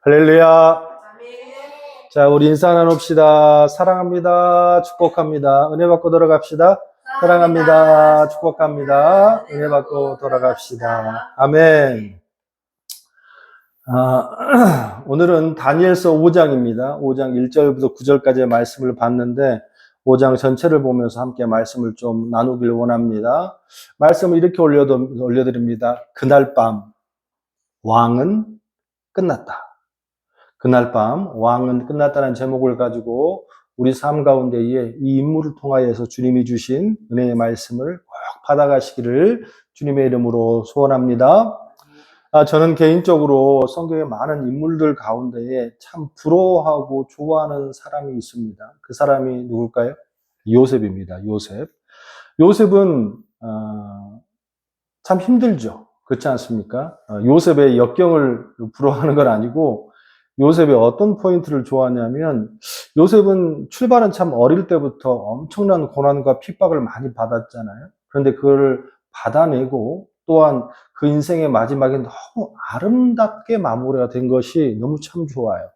할렐루야. 자, 우리 인사 나눕시다. 사랑합니다. 축복합니다. 은혜 받고 돌아갑시다. 사랑합니다. 축복합니다. 은혜 받고 돌아갑시다. 아멘. 오늘은 다니엘서 5장입니다. 5장 1절부터 9절까지의 말씀을 봤는데 5장 전체를 보면서 함께 말씀을 좀 나누길 원합니다. 말씀을 이렇게 올려드립니다. 그날 밤 왕은 끝났다. 그날 밤 왕은 끝났다는 제목을 가지고 우리 삶 가운데에 이 인물을 통하여서 주님이 주신 은혜의 말씀을 꼭 받아가시기를 주님의 이름으로 소원합니다. 저는 개인적으로 성경의 많은 인물들 가운데에 참 부러워하고 좋아하는 사람이 있습니다. 그 사람이 누굴까요? 요셉입니다. 요셉은 참 힘들죠. 그렇지 않습니까? 요셉의 역경을 부러워하는 건 아니고 요셉의 어떤 포인트를 좋아하냐면 요셉은 출발은 참 어릴 때부터 엄청난 고난과 핍박을 많이 받았잖아요. 그런데 그걸 받아내고 또한 그 인생의 마지막에 너무 아름답게 마무리가 된 것이 너무 참 좋아요.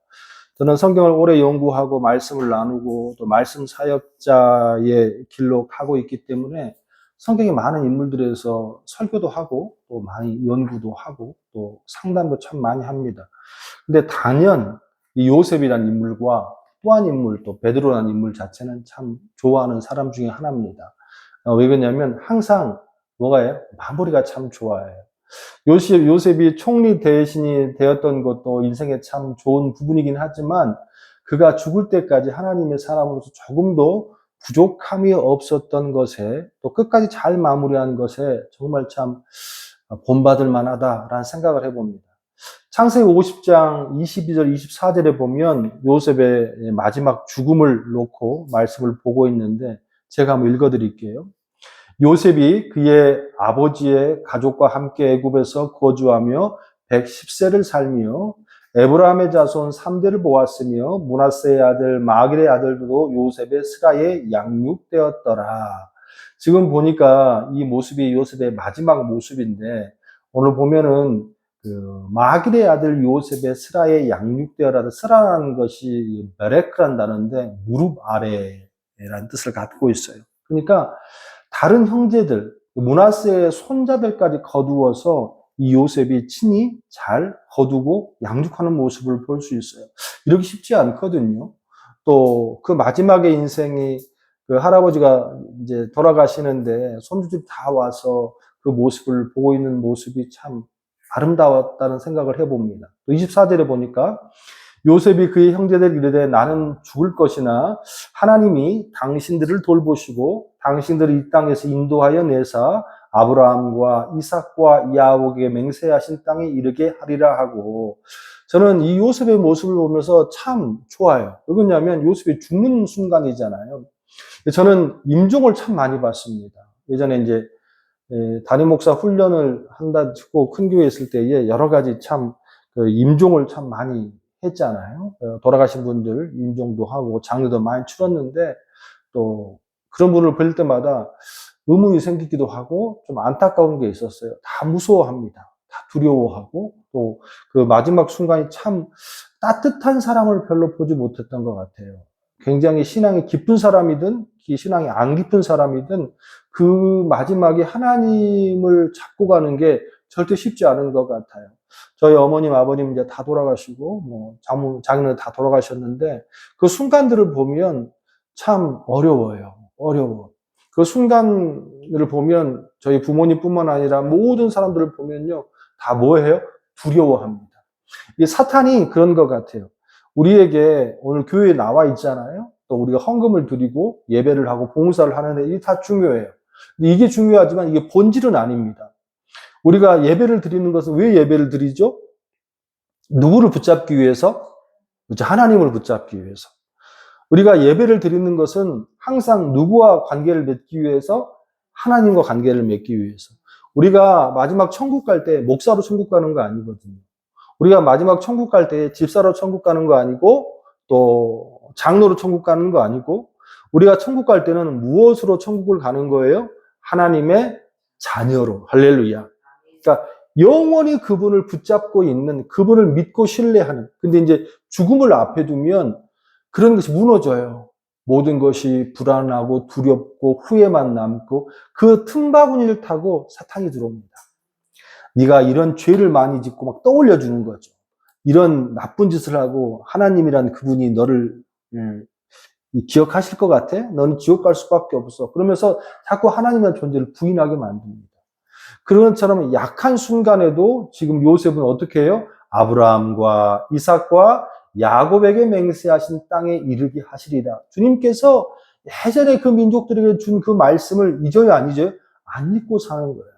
저는 성경을 오래 연구하고 말씀을 나누고 또 말씀 사역자의 길로 가고 있기 때문에 성경의 많은 인물들에서 설교도 하고 또 많이 연구도 하고 또 상담도 참 많이 합니다. 근데 단연 이 요셉이라는 인물과 또 한 인물, 또 베드로라는 인물 자체는 참 좋아하는 사람 중에 하나입니다. 왜 그러냐면 항상 뭐가요? 마무리가 참 좋아요. 요셉이 총리 대신이 되었던 것도 인생에 참 좋은 부분이긴 하지만 그가 죽을 때까지 하나님의 사람으로서 조금도 부족함이 없었던 것에 또 끝까지 잘 마무리한 것에 정말 참 본받을 만하다라는 생각을 해봅니다. 창세기 50장 22절 24절에 보면 요셉의 마지막 죽음을 놓고 말씀을 보고 있는데 제가 한번 읽어드릴게요. 요셉이 그의 아버지의 가족과 함께 애굽에서 거주하며 110세를 살며 에브라함의 자손 3대를 보았으며 므낫세의 아들 마길의 아들도 요셉의 스라에 양육되었더라. 지금 보니까 이 모습이 요셉의 마지막 모습인데 오늘 보면은 그 마길의 아들 요셉의 스라에 양육되어라. 스라라는 것이 메레크란 단어인데 무릎 아래라는 뜻을 갖고 있어요. 그러니까 다른 형제들, 므낫세의 손자들까지 거두어서 이 요셉이 친히 잘 거두고 양육하는 모습을 볼 수 있어요. 이렇게 쉽지 않거든요. 또 그 마지막의 인생이 그 할아버지가 이제 돌아가시는데 손주들이 다 와서 그 모습을 보고 있는 모습이 참 아름다웠다는 생각을 해봅니다. 또 24절에 보니까 요셉이 그의 형제들 이르되 나는 죽을 것이나 하나님이 당신들을 돌보시고 당신들을 이 땅에서 인도하여 내사 아브라함과 이삭과 야곱에게 맹세하신 땅에 이르게 하리라 하고 저는 이 요셉의 모습을 보면서 참 좋아요. 왜 그러냐면 요셉이 죽는 순간이잖아요. 저는 임종을 참 많이 봤습니다. 예전에 이제 담임 목사 훈련을 한다고 큰 교회에 있을 때에 여러 가지 참 임종을 참 많이 했잖아요. 돌아가신 분들 임종도 하고 장례도 많이 치렀는데 또 그런 분을 볼 때마다 의문이 생기기도 하고 좀 안타까운 게 있었어요. 다 무서워합니다. 다 두려워하고 또 그 마지막 순간이 참 따뜻한 사람을 별로 보지 못했던 것 같아요. 굉장히 신앙이 깊은 사람이든 신앙이 안 깊은 사람이든 그 마지막에 하나님을 잡고 가는 게 절대 쉽지 않은 것 같아요. 저희 어머님, 아버님 이제 다 돌아가시고, 자녀들 다 돌아가셨는데, 그 순간들을 보면 참 어려워요. 어려워. 그 순간들을 보면 저희 부모님뿐만 아니라 모든 사람들을 보면요. 다 뭐예요? 두려워합니다. 이 사탄이 그런 것 같아요. 우리에게 오늘 교회에 나와 있잖아요. 또 우리가 헌금을 드리고 예배를 하고 봉사를 하는데 이게 다 중요해요. 근데 이게 중요하지만 이게 본질은 아닙니다. 우리가 예배를 드리는 것은 왜 예배를 드리죠? 누구를 붙잡기 위해서? 하나님을 붙잡기 위해서. 우리가 예배를 드리는 것은 항상 누구와 관계를 맺기 위해서? 하나님과 관계를 맺기 위해서. 우리가 마지막 천국 갈 때 목사로 천국 가는 거 아니거든요. 우리가 마지막 천국 갈 때 집사로 천국 가는 거 아니고 또 장로로 천국 가는 거 아니고 우리가 천국 갈 때는 무엇으로 천국을 가는 거예요? 하나님의 자녀로. 할렐루야. 그러니까 영원히 그분을 붙잡고 있는, 그분을 믿고 신뢰하는. 근데 이제 죽음을 앞에 두면 그런 것이 무너져요. 모든 것이 불안하고 두렵고 후회만 남고 그 틈바구니를 타고 사탄이 들어옵니다. 네가 이런 죄를 많이 짓고 막 떠올려 주는 거죠. 이런 나쁜 짓을 하고 하나님이란 그분이 너를 기억하실 것 같아? 너는 지옥 갈 수밖에 없어. 그러면서 자꾸 하나님의 존재를 부인하게 만듭니다. 그런 것처럼 약한 순간에도 지금 요셉은 어떻게 해요? 아브라함과 이삭과 야곱에게 맹세하신 땅에 이르게 하시리라. 주님께서 예전에 그 민족들에게 준 그 말씀을 잊어요, 안 잊어요? 안 잊고 사는 거예요.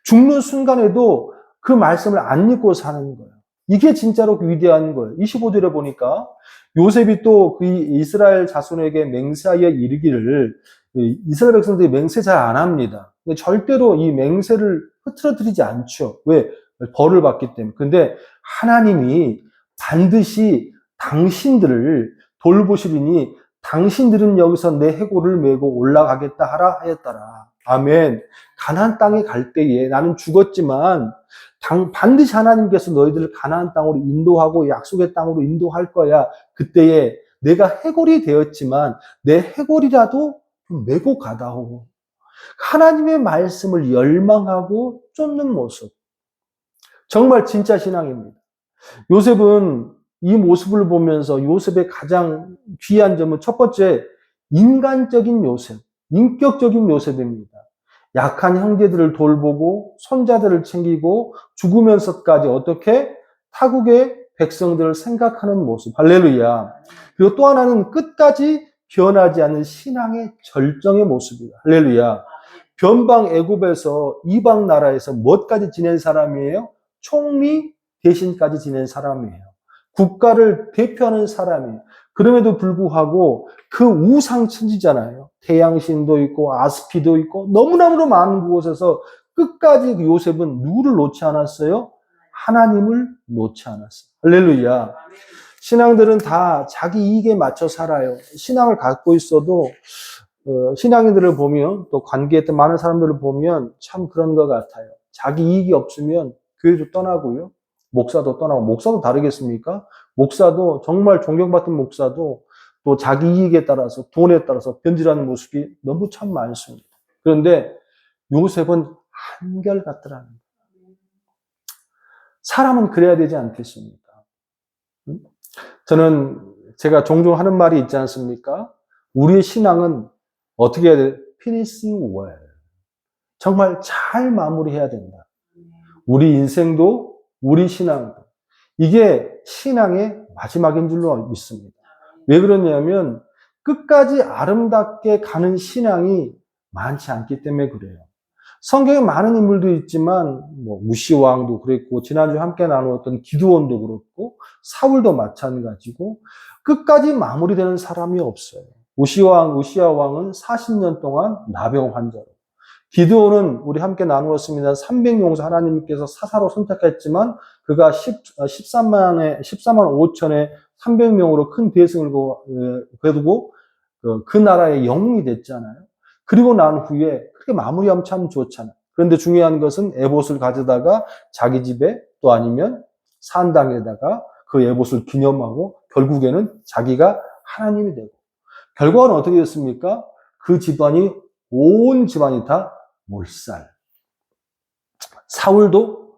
죽는 순간에도 그 말씀을 안 잊고 사는 거예요. 이게 진짜로 위대한 거예요. 25절에 보니까 요셉이 또 그 이스라엘 자손에게 맹세하여 이르기를, 이스라엘 백성들이 맹세 잘 안 합니다. 절대로 이 맹세를 흐트러뜨리지 않죠. 왜? 벌을 받기 때문에. 근데 하나님이 반드시 당신들을 돌보시리니 당신들은 여기서 내 해골을 메고 올라가겠다 하라 하였더라. 아멘. 가나안 땅에 갈 때에 나는 죽었지만 반드시 하나님께서 너희들을 가나안 땅으로 인도하고 약속의 땅으로 인도할 거야. 그때에 내가 해골이 되었지만 내 해골이라도 메고 가다오. 하나님의 말씀을 열망하고 쫓는 모습. 정말 진짜 신앙입니다. 요셉은 이 모습을 보면서 요셉의 가장 귀한 점은 첫 번째, 인간적인 요셉, 인격적인 요셉입니다. 약한 형제들을 돌보고 손자들을 챙기고 죽으면서까지 어떻게 타국의 백성들을 생각하는 모습. 할렐루야. 그리고 또 하나는 끝까지 변하지 않는 신앙의 절정의 모습이다. 할렐루야. 변방 애굽에서 이방 나라에서 뭐까지 지낸 사람이에요? 총리 대신까지 지낸 사람이에요. 국가를 대표하는 사람이에요. 그럼에도 불구하고 그 우상천지잖아요. 태양신도 있고 아스피도 있고 너무너무 많은 곳에서 끝까지 요셉은 누구를 놓지 않았어요? 하나님을 놓지 않았어요. 할렐루야. 신앙들은 다 자기 이익에 맞춰 살아요. 신앙을 갖고 있어도 신앙인들을 보면 또 관계했던 많은 사람들을 보면 참 그런 것 같아요. 자기 이익이 없으면 교회도 떠나고요. 목사도 떠나고. 목사도 다르겠습니까? 목사도 정말 존경받던 목사도 또 자기 이익에 따라서 돈에 따라서 변질하는 모습이 너무 참 많습니다. 그런데 요셉은 한결같더라는 거예요. 사람은 그래야 되지 않겠습니까? 저는 제가 종종 하는 말이 있지 않습니까? 우리의 신앙은 어떻게 해야 돼? Finishing well. 정말 잘 마무리해야 된다. 우리 인생도 우리 신앙도. 이게 신앙의 마지막인 줄로 믿습니다. 왜 그러냐면 끝까지 아름답게 가는 신앙이 많지 않기 때문에 그래요. 성경에 많은 인물도 있지만 우시왕도 그랬고 지난주 함께 나누었던 기드온도 그렇고 사울도 마찬가지고 끝까지 마무리되는 사람이 없어요. 우시야 왕은 40년 동안 나병 환자로, 기드온은 우리 함께 나누었습니다. 300용사 하나님께서 사사로 선택했지만 그가 13만 5천의 300명으로 큰 대승을 거두고 그 나라의 영웅이 됐잖아요. 그리고 난 후에 그렇게 마무리하면 참 좋잖아요. 그런데 중요한 것은 에봇을 가져다가 자기 집에 또 아니면 산당에다가 그 에봇을 기념하고 결국에는 자기가 하나님이 되고, 결과는 어떻게 됐습니까? 그 집안이, 온 집안이 다 몰살. 사울도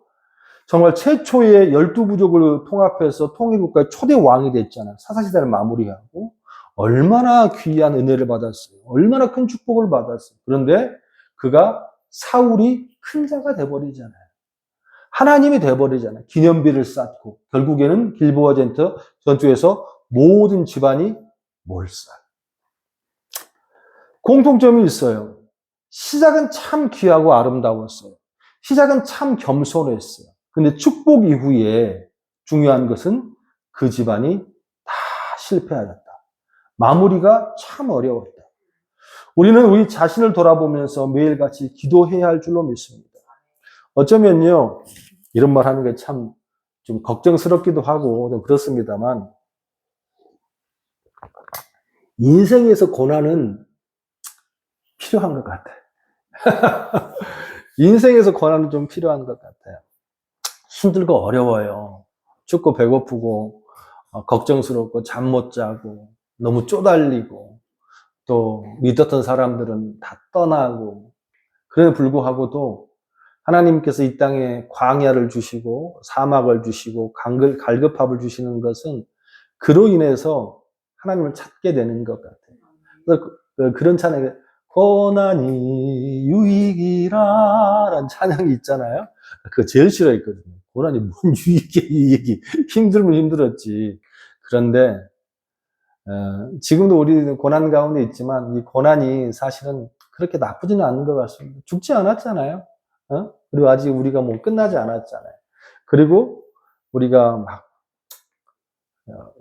정말 최초의 12부족을 통합해서 통일국가의 초대 왕이 됐잖아요. 사사시대를 마무리하고. 얼마나 귀한 은혜를 받았어요. 얼마나 큰 축복을 받았어요. 그런데 그가 사울이 큰 자가 돼버리잖아요. 하나님이 돼버리잖아요. 기념비를 쌓고 결국에는 길보아 전투에서 모든 집안이 몰살. 공통점이 있어요. 시작은 참 귀하고 아름다웠어요. 시작은 참 겸손했어요. 근데 축복 이후에 중요한 것은 그 집안이 다 실패하였다. 마무리가 참 어려웠다. 우리는 우리 자신을 돌아보면서 매일같이 기도해야 할 줄로 믿습니다. 어쩌면요, 이런 말 하는 게 참 좀 걱정스럽기도 하고 좀 그렇습니다만, 인생에서 고난은 필요한 것 같아요. 인생에서 고난은 좀 필요한 것 같아요. 힘들고 어려워요. 춥고 배고프고 걱정스럽고 잠 못 자고 너무 쪼달리고 또 믿었던 사람들은 다 떠나고 그럼에도 불구하고도 하나님께서 이 땅에 광야를 주시고 사막을 주시고 갈급합을 주시는 것은 그로 인해서 하나님을 찾게 되는 것 같아요. 그래서 그런 찬양이 고난이 유익이라 라는 찬양이 있잖아요. 그거 제일 싫어했거든요. 고난이 뭔 유익이 힘들면 힘들었지. 그런데 지금도 우리는 고난 가운데 있지만 이 고난이 사실은 그렇게 나쁘지는 않은 것 같습니다. 죽지 않았잖아요. 그리고 아직 우리가 뭐 끝나지 않았잖아요. 그리고 우리가 막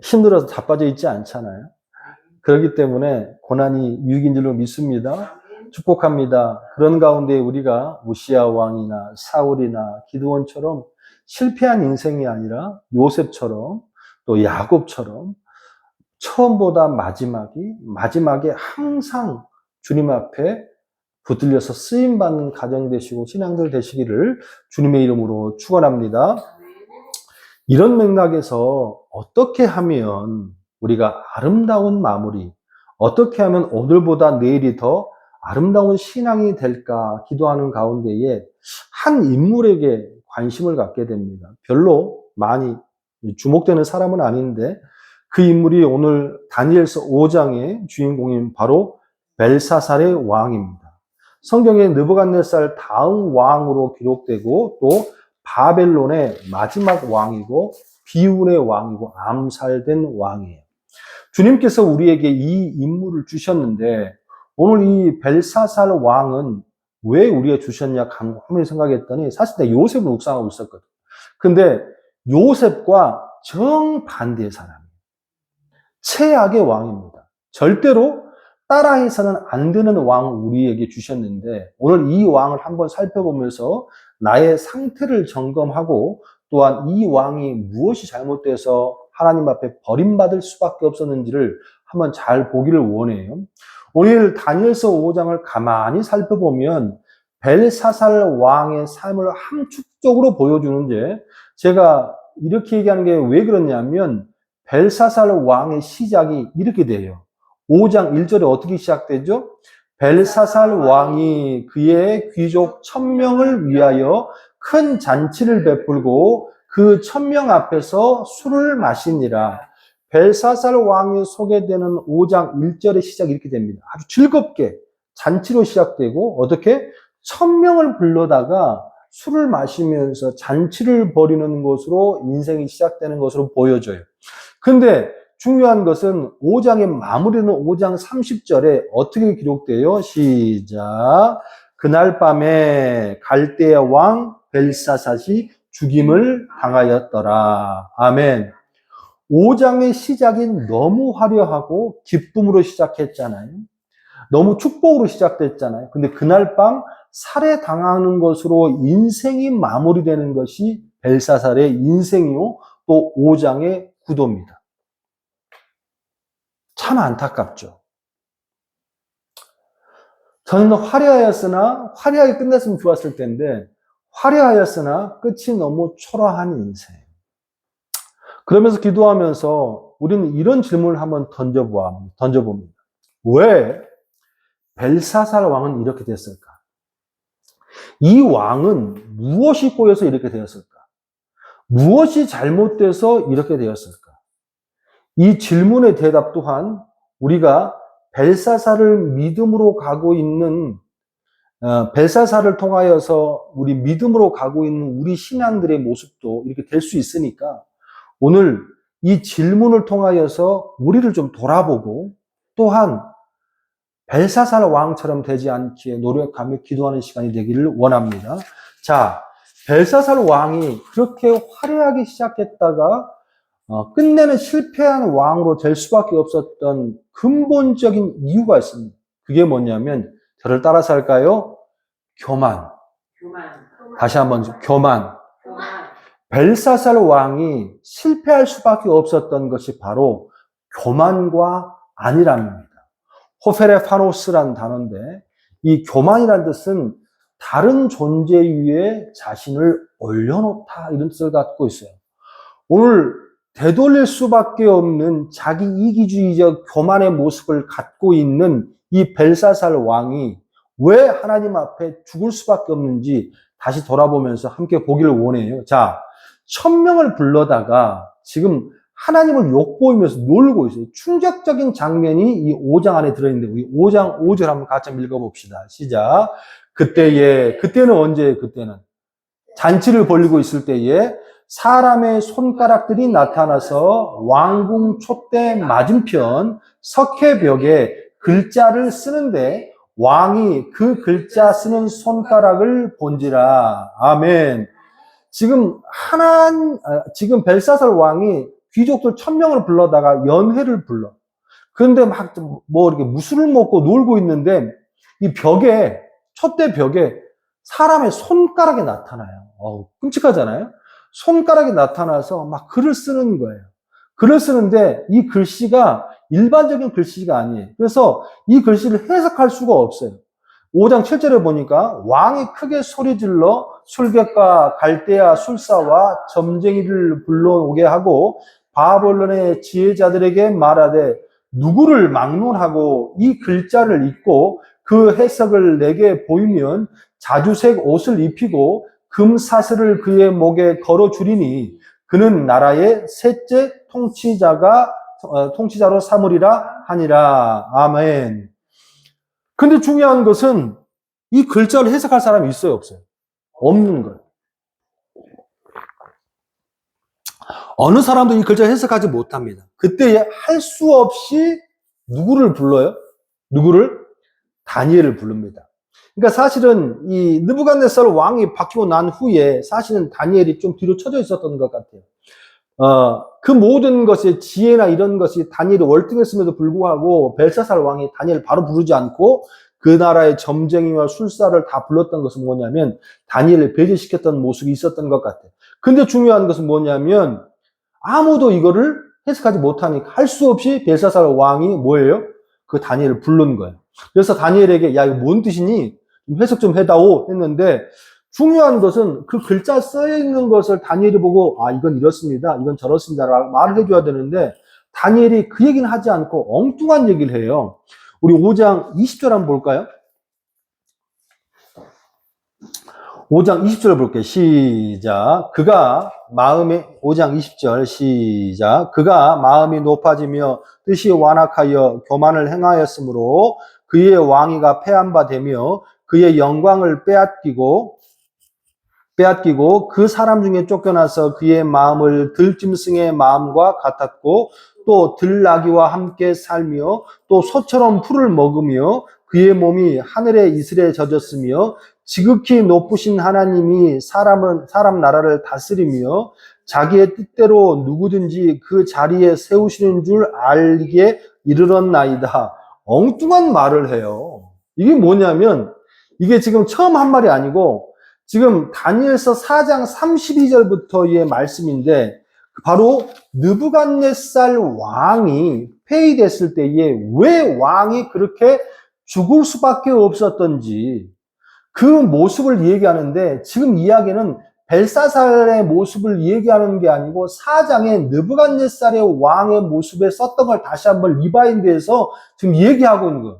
힘들어서 자빠져 있지 않잖아요. 그렇기 때문에 고난이 유익인 줄로 믿습니다. 축복합니다. 그런 가운데 우리가 우시야 왕이나 사울이나 기드온처럼 실패한 인생이 아니라 요셉처럼 또 야곱처럼 처음보다 마지막에 항상 주님 앞에 붙들려서 쓰임받는 가정 되시고 신앙들 되시기를 주님의 이름으로 축원합니다. 이런 맥락에서 어떻게 하면 우리가 아름다운 마무리, 어떻게 하면 오늘보다 내일이 더 아름다운 신앙이 될까 기도하는 가운데에 한 인물에게 관심을 갖게 됩니다. 별로 많이 주목되는 사람은 아닌데 그 인물이 오늘 다니엘서 5장의 주인공인 바로 벨사살의 왕입니다. 성경에 느부갓네살 다음 왕으로 기록되고 또 바벨론의 마지막 왕이고 비운의 왕이고 암살된 왕이에요. 주님께서 우리에게 이 인물을 주셨는데 오늘 이 벨사살 왕은 왜 우리에게 주셨냐 곰곰이 생각했더니 사실 내가 요셉을 묵상하고 있었거든. 근데 요셉과 정반대의 사람이에요. 최악의 왕입니다. 절대로 따라해서는 안 되는 왕을 우리에게 주셨는데 오늘 이 왕을 한번 살펴보면서 나의 상태를 점검하고 또한 이 왕이 무엇이 잘못돼서 하나님 앞에 버림받을 수밖에 없었는지를 한번 잘 보기를 원해요. 오늘 다니엘서 5장을 가만히 살펴보면 벨사살 왕의 삶을 함축적으로 보여주는데 제가 이렇게 얘기하는 게 왜 그러냐면 벨사살 왕의 시작이 이렇게 돼요. 5장 1절에 어떻게 시작되죠? 벨사살 왕이 그의 귀족 1000명을 위하여 큰 잔치를 베풀고 그 1000명 앞에서 술을 마시니라. 벨사살 왕이 소개되는 5장 1절의 시작이 이렇게 됩니다. 아주 즐겁게 잔치로 시작되고 어떻게 1000명을 불러다가 술을 마시면서 잔치를 벌이는 것으로 인생이 시작되는 것으로 보여져요. 근데 중요한 것은 5장의 마무리는 5장 30절에 어떻게 기록돼요? 시작. 그날 밤에 갈대아 왕 벨사살이 죽임을 당하였더라. 아멘. 5장의 시작이 너무 화려하고 기쁨으로 시작했잖아요. 너무 축복으로 시작됐잖아요. 근데 그날 밤 살해당하는 것으로 인생이 마무리되는 것이 벨사살의 인생이요. 또 5장의 구도입니다. 참 안타깝죠. 저는 화려하게 끝냈으면 좋았을 텐데 화려하였으나 끝이 너무 초라한 인생. 그러면서 기도하면서 우리는 이런 질문을 한번 던져봅니다. 왜 벨사살 왕은 이렇게 됐을까? 이 왕은 무엇이 꼬여서 이렇게 되었을까? 무엇이 잘못돼서 이렇게 되었을까? 이 질문의 대답 또한 우리가 벨사살을 믿음으로 가고 있는 벨사살을 통하여서 우리 믿음으로 가고 있는 우리 신앙들의 모습도 이렇게 될 수 있으니까 오늘 이 질문을 통하여서 우리를 좀 돌아보고 또한 벨사살 왕처럼 되지 않기에 노력하며 기도하는 시간이 되기를 원합니다. 자, 벨사살 왕이 그렇게 화려하게 시작했다가 끝내는 실패한 왕으로 될 수밖에 없었던 근본적인 이유가 있습니다. 그게 뭐냐면 저를 따라서 할까요? 교만. 다시 한번 교만. 벨사살 왕이 실패할 수밖에 없었던 것이 바로 교만과 안일함입니다. 호페레파노스라는 단어인데 이 교만이라는 뜻은 다른 존재 위에 자신을 올려놓다, 이런 뜻을 갖고 있어요. 오늘 되돌릴 수밖에 없는 자기 이기주의적 교만의 모습을 갖고 있는 이 벨사살 왕이 왜 하나님 앞에 죽을 수밖에 없는지 다시 돌아보면서 함께 보기를 원해요. 자, 1000명을 불러다가 지금 하나님을 욕보이면서 놀고 있어요. 충격적인 장면이 이 5장 안에 들어있는데, 우리 5장 5절 한번 같이 읽어봅시다. 시작. 그때는 언제? 그때는 잔치를 벌이고 있을 때에 사람의 손가락들이 나타나서 왕궁 촛대 맞은편 석회벽에 글자를 쓰는데 왕이 그 글자 쓰는 손가락을 본지라. 아멘. 지금 벨사살 왕이 귀족들 1000명을 불러다가 연회를 불러. 그런데 막 이렇게 무술을 먹고 놀고 있는데 이 벽에, 촛대 벽에 사람의 손가락이 나타나요. 끔찍하잖아요? 손가락이 나타나서 막 글을 쓰는 거예요. 글을 쓰는데 이 글씨가 일반적인 글씨가 아니에요. 그래서 이 글씨를 해석할 수가 없어요. 5장 7절에 보니까 왕이 크게 소리질러 술객과 갈대아 술사와 점쟁이를 불러오게 하고 바벨론의 지혜자들에게 말하되 누구를 막론하고 이 글자를 읽고 그 해석을 내게 보이면 자주색 옷을 입히고 금사슬을 그의 목에 걸어주리니 그는 나라의 셋째 통치자로 삼으리라 하니라. 아멘. 근데 중요한 것은 이 글자를 해석할 사람이 있어요, 없어요? 없는 거예요. 어느 사람도 이 글자를 해석하지 못합니다. 그때 할 수 없이 누구를 불러요? 다니엘을 부릅니다. 그러니까 사실은 이 느부갓네살 왕이 바뀌고 난 후에 사실은 다니엘이 좀 뒤로 쳐져 있었던 것 같아요. 그 모든 것의 지혜나 이런 것이 다니엘이 월등했음에도 불구하고 벨사살 왕이 다니엘을 바로 부르지 않고 그 나라의 점쟁이와 술사를 다 불렀던 것은 뭐냐면 다니엘을 배제시켰던 모습이 있었던 것 같아요. 근데 중요한 것은 뭐냐면 아무도 이거를 해석하지 못하니까 할 수 없이 벨사살 왕이 뭐예요? 그 다니엘을 부른 거예요. 그래서 다니엘에게 야, 이거 뭔 뜻이니? 해석 좀 해다오 했는데 중요한 것은 그 글자 써있는 것을 다니엘이 보고 아, 이건 이렇습니다. 이건 저렇습니다. 라고 말을 해줘야 되는데 다니엘이 그 얘기는 하지 않고 엉뚱한 얘기를 해요. 우리 5장 20절 한번 볼까요? 5장 20절 볼게요. 시작. 5장 20절 시작. 그가 마음이 높아지며 뜻이 완악하여 교만을 행하였으므로 그의 왕위가 패한 바 되며 그의 영광을 빼앗기고 그 사람 중에 쫓겨나서 그의 마음을 들짐승의 마음과 같았고 또 들나귀와 함께 살며 또 소처럼 풀을 먹으며 그의 몸이 하늘의 이슬에 젖었으며 지극히 높으신 하나님이 사람 나라를 다스리며 자기의 뜻대로 누구든지 그 자리에 세우시는 줄 알게 이르렀나이다. 엉뚱한 말을 해요. 이게 뭐냐면 이게 지금 처음 한 말이 아니고 지금 다니엘서 4장 32절부터의 말씀인데 바로 느부갓네살 왕이 폐위됐을 때에 왜 왕이 그렇게 죽을 수밖에 없었던지 그 모습을 얘기하는데 지금 이야기는 벨사살의 모습을 얘기하는 게 아니고 4장에 느부갓네살의 왕의 모습에 썼던 걸 다시 한번 리바인드해서 지금 얘기하고 있는 거예요.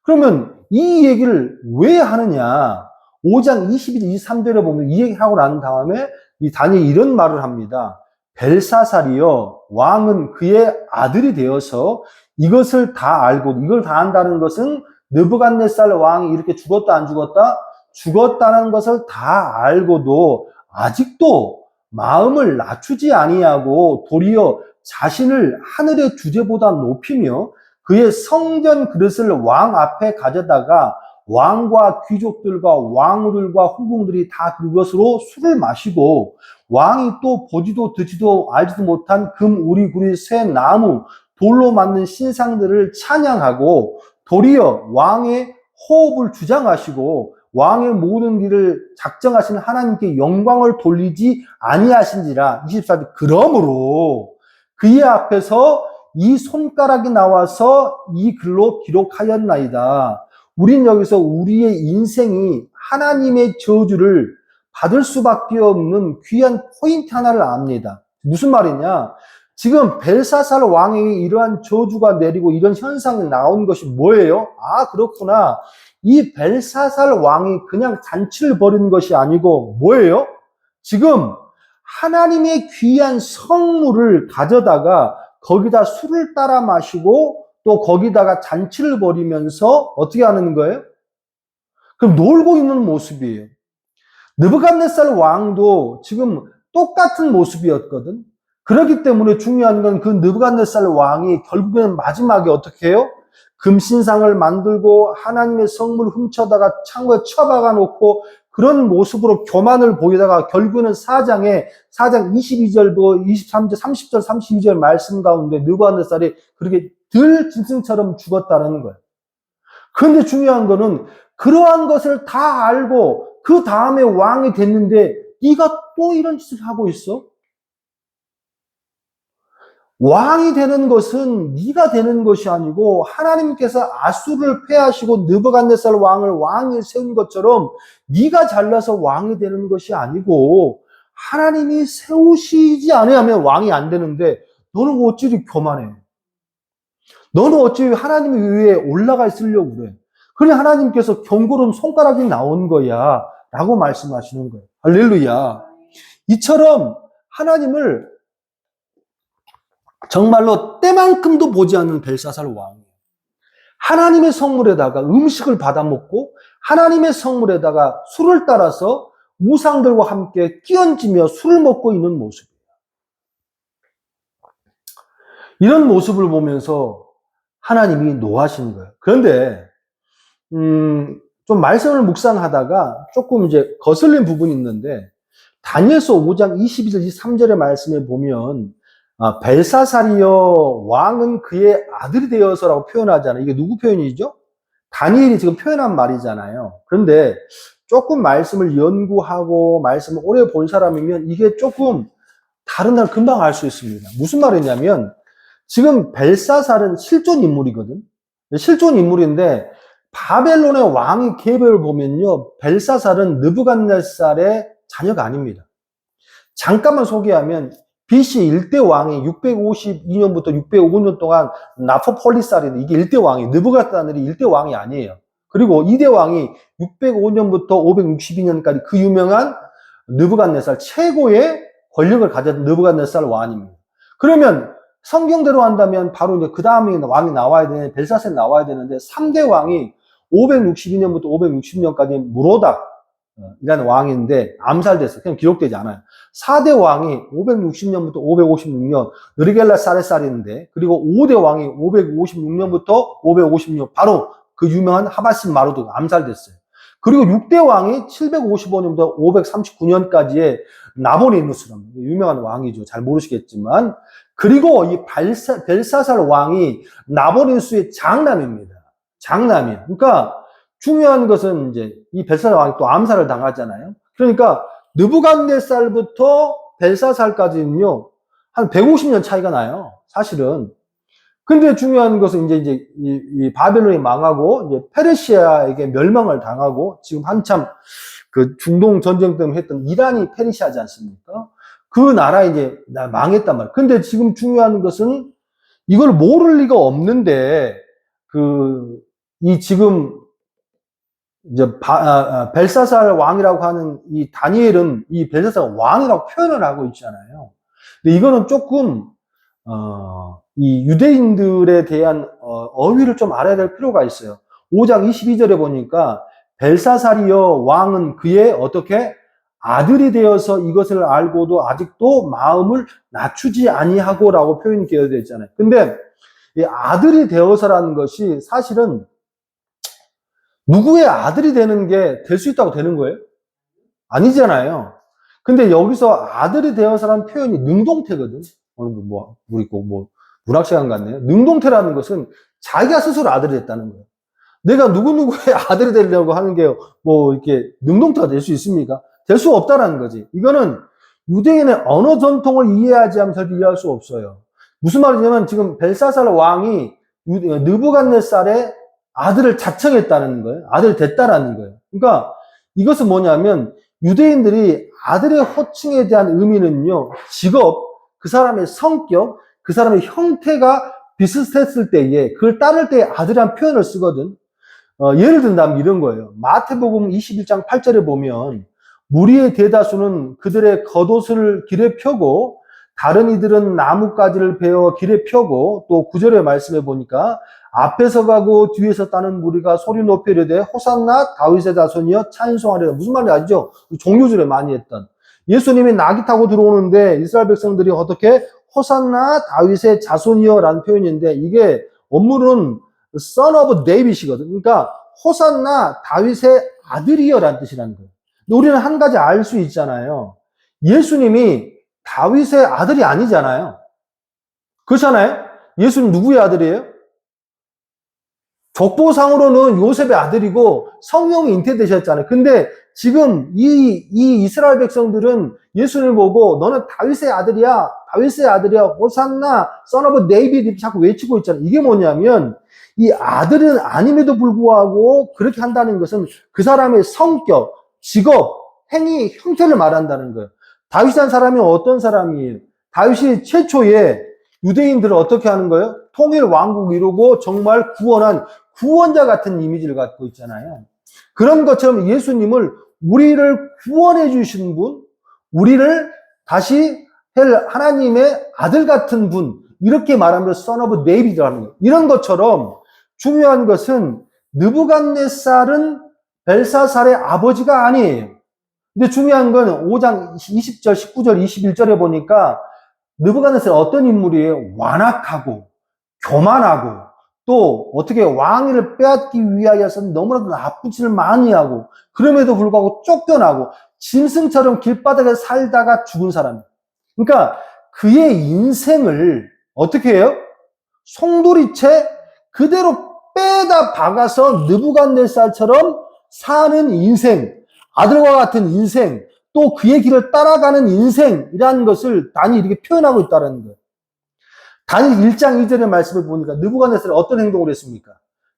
그러면 이 얘기를 왜 하느냐? 5장 21, 23절에 보면 이 얘기하고 난 다음에 이 다니엘이 이런 말을 합니다. 벨사살이요, 왕은 그의 아들이 되어서 이것을 다 알고 이걸 다 안다는 것은 느부갓네살 왕이 이렇게 죽었다 안 죽었다? 죽었다는 것을 다 알고도 아직도 마음을 낮추지 아니하고 도리어 자신을 하늘의 주제보다 높이며 그의 성전 그릇을 왕 앞에 가져다가 왕과 귀족들과 왕들과 후궁들이 다 그것으로 술을 마시고 왕이 또 보지도 듣지도 알지도 못한 금, 우리, 구리, 쇠, 나무, 돌로 만든 신상들을 찬양하고 도리어 왕의 호흡을 주장하시고 왕의 모든 일을 작정하신 하나님께 영광을 돌리지 아니하신지라. 24절. 그러므로 그의 앞에서 이 손가락이 나와서 이 글로 기록하였나이다. 우린 여기서 우리의 인생이 하나님의 저주를 받을 수밖에 없는 귀한 포인트 하나를 압니다. 무슨 말이냐? 지금 벨사살 왕에게 이러한 저주가 내리고 이런 현상이 나온 것이 뭐예요? 아, 그렇구나. 이 벨사살 왕이 그냥 잔치를 벌인 것이 아니고 뭐예요? 지금 하나님의 귀한 성물을 가져다가 거기다 술을 따라 마시고 또 거기다가 잔치를 벌이면서 어떻게 하는 거예요? 그럼 놀고 있는 모습이에요. 느부갓네살 왕도 지금 똑같은 모습이었거든. 그렇기 때문에 중요한 건 그 느부갓네살 왕이 결국에는 마지막에 어떻게 해요? 금신상을 만들고 하나님의 성물을 훔쳐다가 창고에 처박아 놓고 그런 모습으로 교만을 보이다가 결국에는 4장 22절, 23절, 30절, 32절 말씀 가운데 느부갓네살이 그렇게 들 짐승처럼 죽었다는 거예요. 그런데 중요한 거는 그러한 것을 다 알고 그 다음에 왕이 됐는데 네가 또 이런 짓을 하고 있어? 왕이 되는 것은 네가 되는 것이 아니고 하나님께서 아수르를 패하시고 느부갓네살 왕을 왕이 세운 것처럼 네가 잘나서 왕이 되는 것이 아니고 하나님이 세우시지 않으면 왕이 안 되는데 너는 어찌 이렇게 교만해? 너는 어찌 하나님 위에 올라가 있으려고 그래? 그래 하나님께서 경고로운 손가락이 나온 거야 라고 말씀하시는 거예요. 할렐루야. 이처럼 하나님을 정말로 때만큼도 보지 않는 벨사살 왕이에요. 하나님의 성물에다가 음식을 받아먹고 하나님의 성물에다가 술을 따라서 우상들과 함께 끼얹으며 술을 먹고 있는 모습이에요. 이런 모습을 보면서 하나님이 노하시는 거예요. 그런데 좀 말씀을 묵상하다가 조금 이제 거슬린 부분이 있는데 다니엘서 5장 22절 23절의 말씀에 보면 벨사살이여 왕은 그의 아들이 되어서라고 표현하잖아요. 이게 누구 표현이죠? 다니엘이 지금 표현한 말이잖아요. 그런데 조금 말씀을 연구하고 말씀을 오래 본 사람이면 이게 조금 다른 날 금방 알 수 있습니다. 무슨 말이냐면 지금 벨사살은 실존 인물이거든. 실존 인물인데 바벨론의 왕의 계보를 보면요. 벨사살은 느부갓네살의 자녀가 아닙니다. 잠깐만 소개하면 BC 1대 왕이 652년부터 605년 동안 나포폴리살인데 이게 1대 왕이 느부갓네살이 1대 왕이 아니에요. 그리고 2대 왕이 605년부터 562년까지 그 유명한 느부갓네살 최고의 권력을 가졌던 느부갓네살 왕입니다. 그러면 성경대로 한다면 바로 이제 그 다음에 왕이 나와야 되는 벨사살이 나와야 되는데 3대 왕이 562년부터 560년까지 무로닥 이라는 왕인데 암살됐어요. 그냥 기록되지 않아요. 4대 왕이 560년부터 556년 느리겔라사레살인데 그리고 5대 왕이 556년부터 556년 바로 그 유명한 하바신 마루드가 암살됐어요. 그리고 6대 왕이 755년부터 539년까지의 나보니누스라는 유명한 왕이죠. 잘 모르시겠지만 그리고 이 벨사살 왕이 나보니누스의 장남입니다. 장남이에요. 그러니까 중요한 것은 이제 이 벨사살 왕이 또 암살을 당하잖아요. 그러니까 느부갓네살부터 벨사살까지는요 한 150년 차이가 나요. 사실은. 근데 중요한 것은 이제 이 바벨론이 망하고 이제 페르시아에게 멸망을 당하고 지금 한참 그 중동 전쟁 때문에 했던 이란이 페르시아지 않습니까? 그 나라 이제 망했단 말이에요. 근데 지금 중요한 것은 이걸 모를 리가 없는데 이 지금 이제 벨사살 왕이라고 하는 이 다니엘은 이 벨사살 왕이라고 표현을 하고 있잖아요. 근데 이거는 조금 이 유대인들에 대한 어휘를 좀 알아야 될 필요가 있어요. 5장 22절에 보니까 벨사살이여 왕은 그의 어떻게 아들이 되어서 이것을 알고도 아직도 마음을 낮추지 아니하고라고 표현이 되어 있잖아요. 근데 이 아들이 되어서라는 것이 사실은 누구의 아들이 되는 게 될 수 있다고 되는 거예요? 아니잖아요. 근데 여기서 아들이 되어서라는 표현이 능동태거든. 오늘 우리 문학 시간 같네요. 능동태라는 것은 자기가 스스로 아들이 됐다는 거예요. 내가 누구누구의 아들이 되려고 하는 게 이렇게 능동태가 될 수 있습니까? 될 수 없다라는 거지. 이거는 유대인의 언어 전통을 이해하지 않으면 절대 이해할 수 없어요. 무슨 말이냐면 지금 벨사살 왕이 느부갓네살의 아들을 자청했다는 거예요. 아들 됐다라는 거예요. 그러니까 이것은 뭐냐면 유대인들이 아들의 호칭에 대한 의미는요, 직업, 그 사람의 성격, 그 사람의 형태가 비슷했을 때에 그걸 따를 때 아들이란 표현을 쓰거든. 예를 든다면 이런 거예요. 마태복음 21장 8절에 보면 무리의 대다수는 그들의 겉옷을 길에 펴고 다른 이들은 나뭇가지를 베어 길에 펴고 또 9절의 말씀에 보니까 앞에서 가고 뒤에서 따는 무리가 소리 높여 이르되 호산나 다윗의 자손이여 찬송하리라. 무슨 말인지 아시죠? 종교절에 많이 했던. 예수님이 나귀 타고 들어오는데 이스라엘 백성들이 어떻게 호산나 다윗의 자손이여 라는 표현인데 이게 원문은 son of David이거든. 그러니까 호산나 다윗의 아들이여 라는 뜻이라는 거예요. 근데 우리는 한 가지 알 수 있잖아요. 예수님이 다윗의 아들이 아니잖아요. 그렇잖아요? 예수님 누구의 아들이에요? 족보상으로는 요셉의 아들이고 성령이 잉태되셨잖아요. 근데 지금 이 이스라엘 백성들은 예수님을 보고 너는 다윗의 아들이야. 다윗의 아들이야. 호산나, son of David 자꾸 외치고 있잖아요. 이게 뭐냐면 이 아들은 아님에도 불구하고 그렇게 한다는 것은 그 사람의 성격, 직업, 행위, 형태를 말한다는 거예요. 다윗이라는 사람이 어떤 사람이에요? 다윗이 최초에 유대인들을 어떻게 하는 거예요? 통일 왕국 이루고 정말 구원한 구원자 같은 이미지를 갖고 있잖아요. 그런 것처럼 예수님을 우리를 구원해 주신 분, 우리를 다시 할 하나님의 아들 같은 분, 이렇게 말하면 son of David라는 거예요. 이런 것처럼 중요한 것은 느부갓네살은 벨사살의 아버지가 아니에요. 근데 중요한 건 5장 20절, 19절, 21절에 보니까 느부갓네살은 어떤 인물이에요? 완악하고 교만하고 또 어떻게 왕위를 빼앗기 위하여서 너무나도 나쁜 짓을 많이 하고 그럼에도 불구하고 쫓겨나고 짐승처럼 길바닥에 살다가 죽은 사람. 그러니까 그의 인생을 어떻게 해요? 송두리째 그대로 빼다 박아서 느부갓네살처럼 사는 인생, 아들과 같은 인생, 또 그의 길을 따라가는 인생이라는 것을 다니엘이 이렇게 표현하고 있다는 거예요. 다니엘 1장 2절의 말씀을 보니까 느부갓네살이 어떤 행동을 했습니까?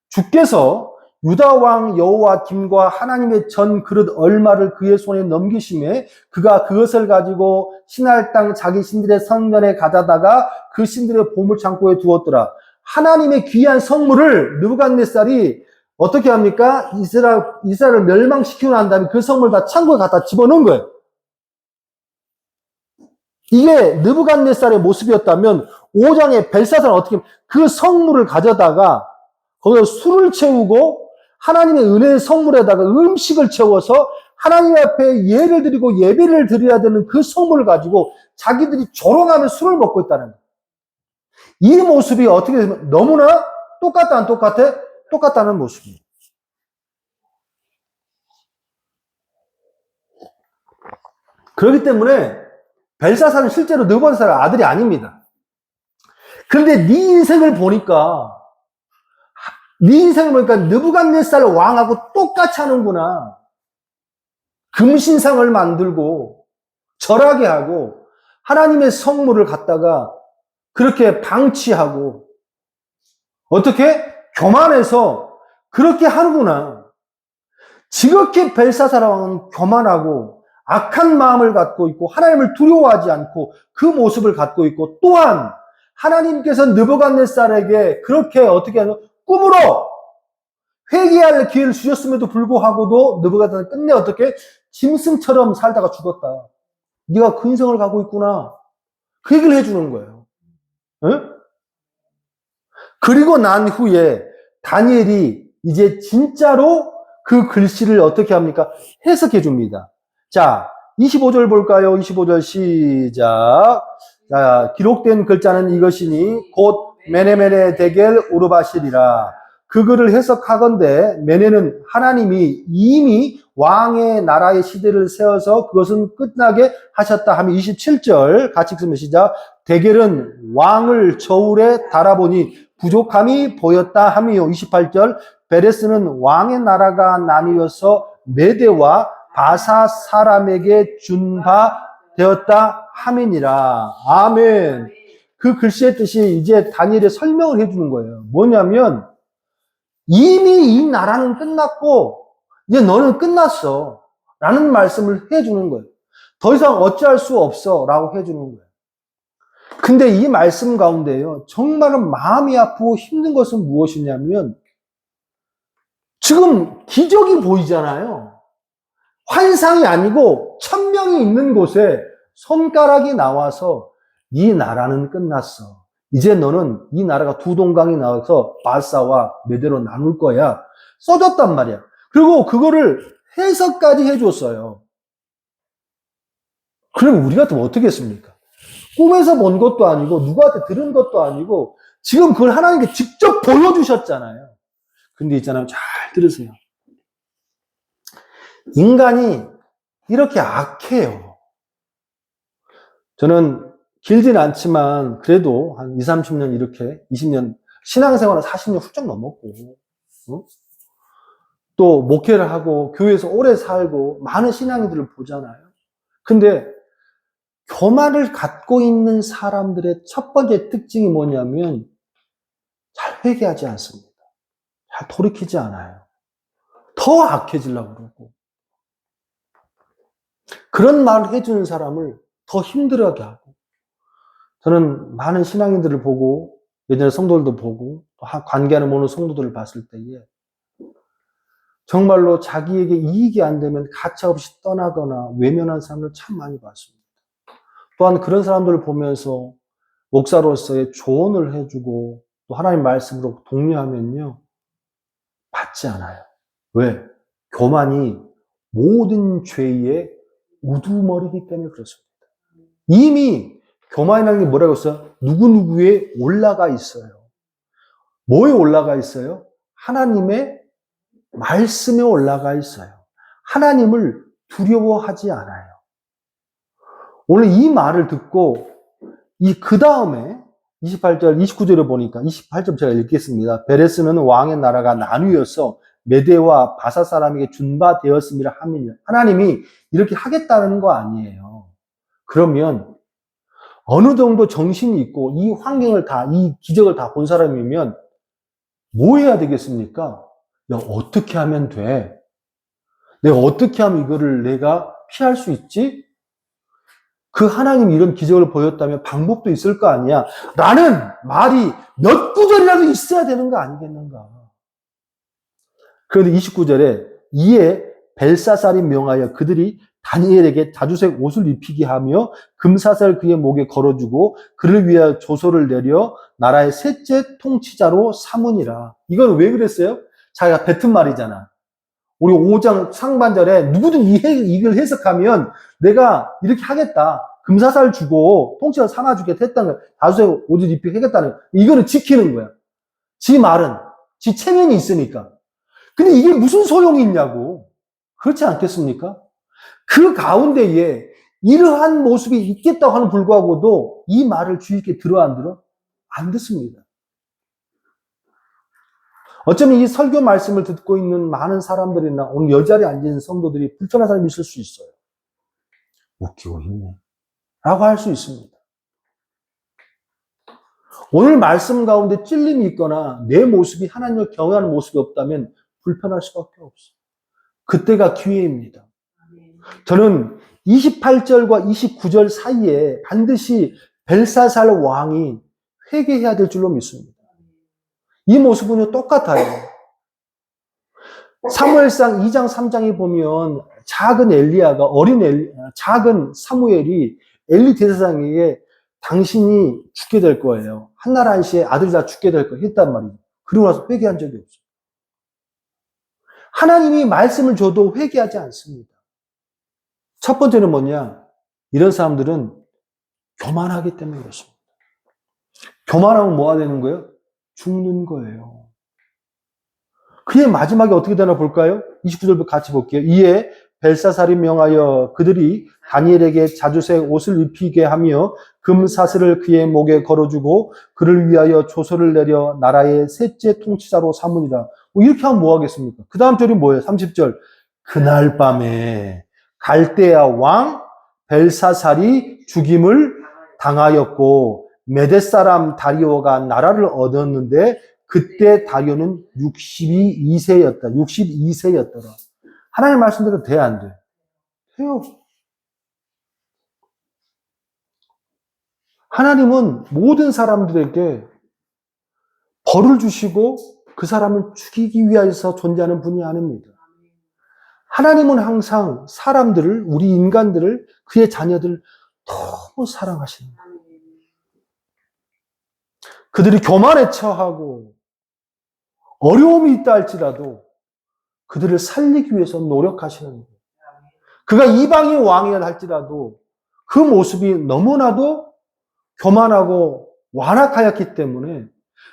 주께서 유다 왕 여호와김과 하나님의 전 그릇 얼마를 그의 손에 넘기심에 그가 그것을 가지고 신할 땅 자기 신들의 성전에 가져다가 그 신들의 보물 창고에 두었더라. 하나님의 귀한 성물을 느부갓네살이 어떻게 합니까? 이스라엘을 멸망시키고 난 다음에 그 성물 다 창고에 갖다 집어넣은 거예요. 이게 느부갓네살의 모습이었다면 5장의 벨사살은 어떻게 그 성물을 가져다가 거기서 술을 채우고 하나님의 은혜의 성물에다가 음식을 채워서 하나님 앞에 예를 드리고 예배를 드려야 되는 그 성물을 가지고 자기들이 조롱하며 술을 먹고 있다는 거예요. 이 모습이 어떻게 되면 너무나 똑같다 안 똑같아? 똑같다는 모습이에요. 그렇기 때문에 벨사살은 실제로 느부갓네살의 아들이 아닙니다. 그런데 네 인생을 보니까 느부갓네살 왕하고 똑같이 하는구나. 금신상을 만들고 절하게 하고 하나님의 성물을 갖다가 그렇게 방치하고 어떻게 교만해서 그렇게 하는구나. 지극히 벨사살 왕은 교만하고 악한 마음을 갖고 있고 하나님을 두려워하지 않고 그 모습을 갖고 있고 또한 하나님께서 느부갓네살에게 그렇게 어떻게 하는 꿈으로 회개할 기회를 주셨음에도 불구하고도 느부갓네살은 끝내 어떻게 짐승처럼 살다가 죽었다. 네가 그 인생을 가고 있구나. 그 얘기를 해주는 거예요. 응? 그리고 난 후에 다니엘이 이제 진짜로 그 글씨를 어떻게 합니까? 해석해 줍니다. 자, 25절 볼까요? 25절 시작. 자, 기록된 글자는 이것이니 곧 메네메네 데겔 우르바실이라. 그 글을 해석하건대 메네는 하나님이 이미 왕의 나라의 시대를 세워서 그것은 끝나게 하셨다 하면 27절 같이 읽으면 시작. 데겔은 왕을 저울에 달아보니 부족함이 보였다 하며 28절 베레스는 왕의 나라가 나뉘어서 메대와 바사 사람에게 준 바 되었다 하면이라. 아멘. 그 글씨의 뜻이 이제 다니엘에 설명을 해주는 거예요. 뭐냐면 이미 이 나라는 끝났고 이제 너는 끝났어. 라는 말씀을 해주는 거예요. 더 이상 어찌할 수 없어 라고 해주는 거예요. 근데 이 말씀 가운데요, 정말은 마음이 아프고 힘든 것은 무엇이냐면 지금 기적이 보이잖아요. 환상이 아니고 천명이 있는 곳에 손가락이 나와서 네 나라는 끝났어. 이제 너는 이 나라가 두 동강이 나와서 바사와 메대로 나눌 거야. 써줬단 말이야. 그리고 그거를 해석까지 해줬어요. 그럼 우리 같으면 어떻게 했습니까? 꿈에서 본 것도 아니고 누구한테 들은 것도 아니고 지금 그걸 하나님께 직접 보여주셨잖아요. 근데 있잖아요. 잘 들으세요. 인간이 이렇게 악해요. 저는 길진 않지만 그래도 한 20, 30년 이렇게 20년 신앙생활은 40년 훌쩍 넘었고 또 목회를 하고 교회에서 오래 살고 많은 신앙인들을 보잖아요. 근데 교만을 갖고 있는 사람들의 첫 번째 특징이 뭐냐면 잘 회개하지 않습니다. 잘 돌이키지 않아요. 더 악해지려고 그러고 그런 말을 해주는 사람을 더 힘들어하게 하고 저는 많은 신앙인들을 보고 예전에 성도들도 보고 관계하는 모든 성도들을 봤을 때에 정말로 자기에게 이익이 안 되면 가차없이 떠나거나 외면한 사람을 참 많이 봤습니다. 또한 그런 사람들을 보면서 목사로서의 조언을 해주고 또 하나님 말씀으로 독려하면요 받지 않아요. 왜? 교만이 모든 죄의 우두머리이기 때문에 그렇습니다. 이미 교만이라는 게 뭐라고 했어요? 누구누구에 올라가 있어요. 뭐에 올라가 있어요? 하나님의 말씀에 올라가 있어요. 하나님을 두려워하지 않아요. 오늘 이 말을 듣고 그 다음에 28절, 29절에 보니까 28절 제가 읽겠습니다. 베레스는 왕의 나라가 나뉘어서 메대와 바사 사람에게 준 바 되었음이라 하면 하나님이 이렇게 하겠다는 거 아니에요. 그러면 어느 정도 정신이 있고 이 환경을 이 기적을 다 본 사람이면 뭐 해야 되겠습니까? 야, 어떻게 하면 돼? 내가 어떻게 하면 이거를 내가 피할 수 있지? 그 하나님이 이런 기적을 보였다면 방법도 있을 거 아니야? 라는 말이 몇 구절이라도 있어야 되는 거 아니겠는가? 그런데 29절에 이에 벨사살이 명하여 그들이 다니엘에게 자주색 옷을 입히게 하며 금사슬 그의 목에 걸어주고 그를 위하여 조서를 내려 나라의 셋째 통치자로 삼으니라. 이건 왜 그랬어요? 자기가 뱉은 말이잖아. 우리 5장 상반절에 누구든 이걸 해석하면 내가 이렇게 하겠다. 금사살 주고 통치자로 삼아주겠다 했다는 거야. 자주색 옷을 입히게 하겠다는 거야. 이거는 지키는 거야. 지 말은. 지 체면이 있으니까. 근데 이게 무슨 소용이 있냐고. 그렇지 않겠습니까? 그 가운데에 이러한 모습이 있겠다고 하는 불구하고도 이 말을 주의 깊게 들어 안 들어? 안 듣습니다. 어쩌면 이 설교 말씀을 듣고 있는 많은 사람들이나 오늘 여 자리에 앉은 성도들이 불편한 사람이 있을 수 있어요. 웃기고 있네. 라고 할 수 있습니다. 오늘 말씀 가운데 찔림이 있거나 내 모습이 하나님을 경외하는 모습이 없다면 불편할 수밖에 없어요. 그때가 기회입니다. 저는 28절과 29절 사이에 반드시 벨사살 왕이 회개해야 될 줄로 믿습니다. 이 모습은요 똑같아요. 사무엘상 2장 3장에 보면 작은 엘리야가 작은 사무엘이 엘리 대제사장에게 당신이 죽게 될 거예요. 한날 한시에 아들이 다 죽게 될 거예요. 했단 말이에요. 그러고 나서 회개한 적이 없어요. 하나님이 말씀을 줘도 회개하지 않습니다. 첫 번째는 뭐냐? 이런 사람들은 교만하기 때문에 그렇습니다. 교만하면 뭐가 되는 거예요? 죽는 거예요. 그의 마지막에 어떻게 되나 볼까요? 29절부터 같이 볼게요. 이에 벨사살이 명하여 그들이 다니엘에게 자주색 옷을 입히게 하며 금사슬을 그의 목에 걸어주고 그를 위하여 조서를 내려 나라의 셋째 통치자로 삼으니라. 이렇게 하면 뭐 하겠습니까? 그 다음 절이 뭐예요? 30절. 그날 밤에 갈대아 왕 벨사살이 죽임을 당하였고 메대 사람 다리오가 나라를 얻었는데 그때 다리오는 62세였다. 62세였더라. 하나님 말씀대로 돼, 안 돼? 해요. 하나님은 모든 사람들에게 벌을 주시고 그 사람을 죽이기 위해서 존재하는 분이 아닙니다. 하나님은 항상 사람들을, 우리 인간들을, 그의 자녀들을 너무 사랑하시는 거예요. 그들이 교만에 처하고 어려움이 있다 할지라도 그들을 살리기 위해서 노력하시는 거예요. 그가 이방의 왕이라 할지라도 그 모습이 너무나도 교만하고 완악하였기 때문에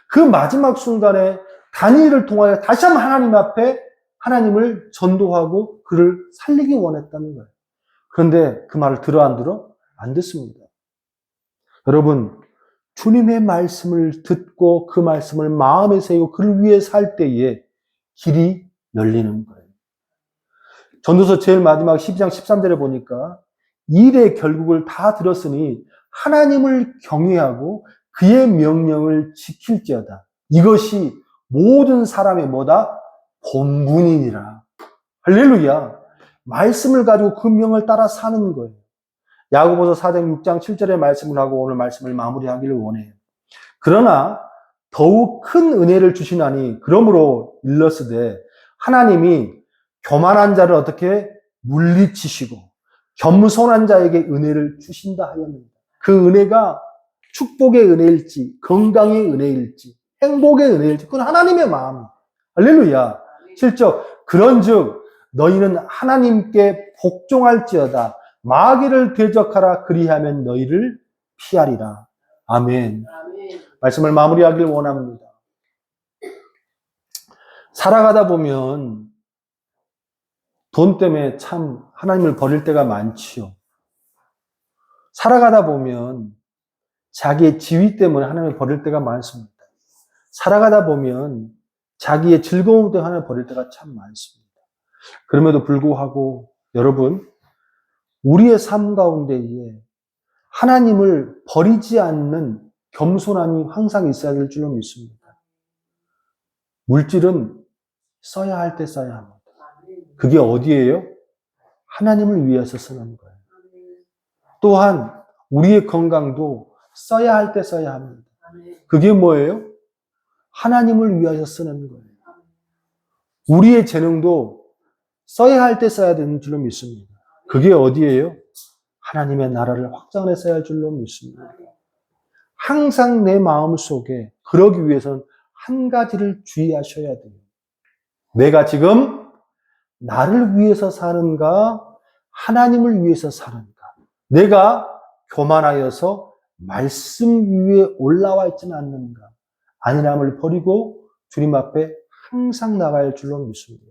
그 마지막 순간에 다니엘을 통하여 다시 한번 하나님 앞에 하나님을 전도하고 그를 살리기 원했다는 거예요. 그런데 그 말을 들어 안 들어? 안 듣습니다. 여러분, 주님의 말씀을 듣고 그 말씀을 마음에 새기고 그를 위해 살 때에 길이 열리는 거예요. 전도서 제일 마지막 12장 13절에 보니까 일의 결국을 다 들었으니 하나님을 경외하고 그의 명령을 지킬지어다. 이것이 모든 사람의 뭐다? 본분이니라. 할렐루야. 말씀을 가지고 그 명을 따라 사는 거예요. 야고보서 4장 6장 7절의 말씀을 하고 오늘 말씀을 마무리하기를 원해요. 그러나 더욱 큰 은혜를 주시나니 그러므로 일러스되 하나님이 교만한 자를 어떻게 물리치시고 겸손한 자에게 은혜를 주신다 하였습니다. 그 은혜가 축복의 은혜일지 건강의 은혜일지 행복의 은혜일지 그건 하나님의 마음. 할렐루야. 실적 그런즉 너희는 하나님께 복종할지어다. 마귀를 대적하라. 그리하면 너희를 피하리라. 아멘. 말씀을 마무리하길 원합니다. 살아가다 보면 돈 때문에 참 하나님을 버릴 때가 많지요. 살아가다 보면 자기의 지위 때문에 하나님을 버릴 때가 많습니다. 살아가다 보면 자기의 즐거움 때문에 하나님을 버릴 때가 참 많습니다. 그럼에도 불구하고 여러분, 우리의 삶 가운데에 하나님을 버리지 않는 겸손함이 항상 있어야 될 줄로 믿습니다. 물질은 써야 할 때 써야 합니다. 그게 어디예요? 하나님을 위해서 쓰는 거예요. 또한 우리의 건강도 써야 할 때 써야 합니다. 그게 뭐예요? 하나님을 위해서 쓰는 거예요. 우리의 재능도 써야 할 때 써야 되는 줄로 믿습니다. 그게 어디예요? 하나님의 나라를 확장해 써야 할 줄로 믿습니다. 항상 내 마음 속에 그러기 위해서는 한 가지를 주의하셔야 돼요. 내가 지금 나를 위해서 사는가? 하나님을 위해서 사는가? 내가 교만하여서 말씀 위에 올라와 있지는 않는가? 안일함을 버리고 주님 앞에 항상 나가야 할 줄로 믿습니다.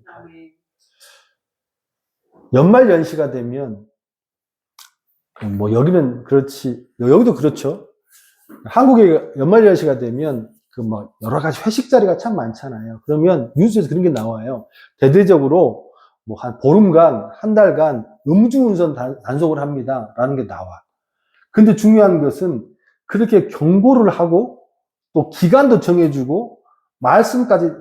연말 연시가 되면 뭐 여기는 그렇지 여기도 그렇죠. 한국의 연말 연시가 되면 그 뭐 여러 가지 회식 자리가 참 많잖아요. 그러면 뉴스에서 그런 게 나와요. 대대적으로 뭐 한 보름간, 한 달간 음주운전 단속을 합니다라는 게 나와. 근데 중요한 것은 그렇게 경고를 하고 또 기간도 정해주고 말씀까지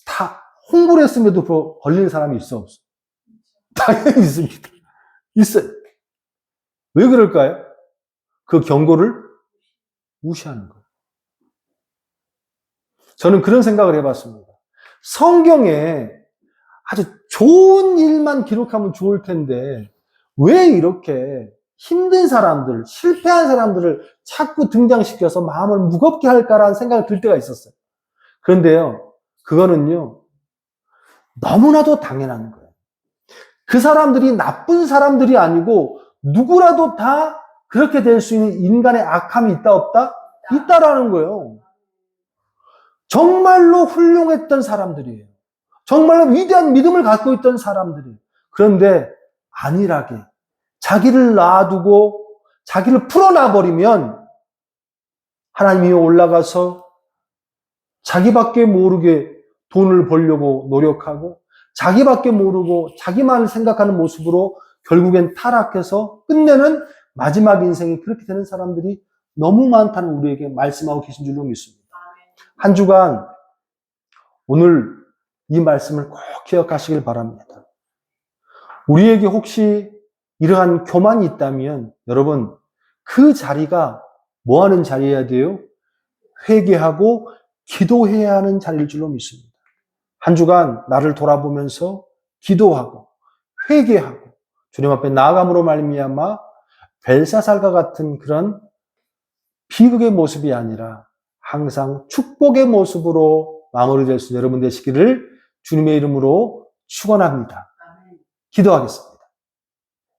다 홍보를 했음에도 걸리는 사람이 있어 없어? 당연히 있습니다. 있어요. 왜 그럴까요? 그 경고를 무시하는 거예요. 저는 그런 생각을 해봤습니다. 성경에 아주 좋은 일만 기록하면 좋을 텐데 왜 이렇게 힘든 사람들, 실패한 사람들을 자꾸 등장시켜서 마음을 무겁게 할까라는 생각이 들 때가 있었어요. 그런데요, 그거는요, 너무나도 당연한 거예요. 그 사람들이 나쁜 사람들이 아니고 누구라도 다 그렇게 될 수 있는 인간의 악함이 있다 없다? 있다라는 거예요. 정말로 훌륭했던 사람들이에요. 정말로 위대한 믿음을 갖고 있던 사람들이에요. 그런데 안일하게 자기를 놔두고 자기를 풀어놔버리면 하나님이 올라가서 자기밖에 모르게 돈을 벌려고 노력하고 자기밖에 모르고 자기만 생각하는 모습으로 결국엔 타락해서 끝내는 마지막 인생이 그렇게 되는 사람들이 너무 많다는 우리에게 말씀하고 계신 줄로 믿습니다. 한 주간 오늘 이 말씀을 꼭 기억하시길 바랍니다. 우리에게 혹시 이러한 교만이 있다면 여러분 그 자리가 뭐 하는 자리여야 돼요? 회개하고 기도해야 하는 자리일 줄로 믿습니다. 한 주간 나를 돌아보면서 기도하고 회개하고 주님 앞에 나아감으로 말미암아 벨사살과 같은 그런 비극의 모습이 아니라 항상 축복의 모습으로 마무리될 수 있는 여러분 되시기를 주님의 이름으로 축원합니다. 기도하겠습니다.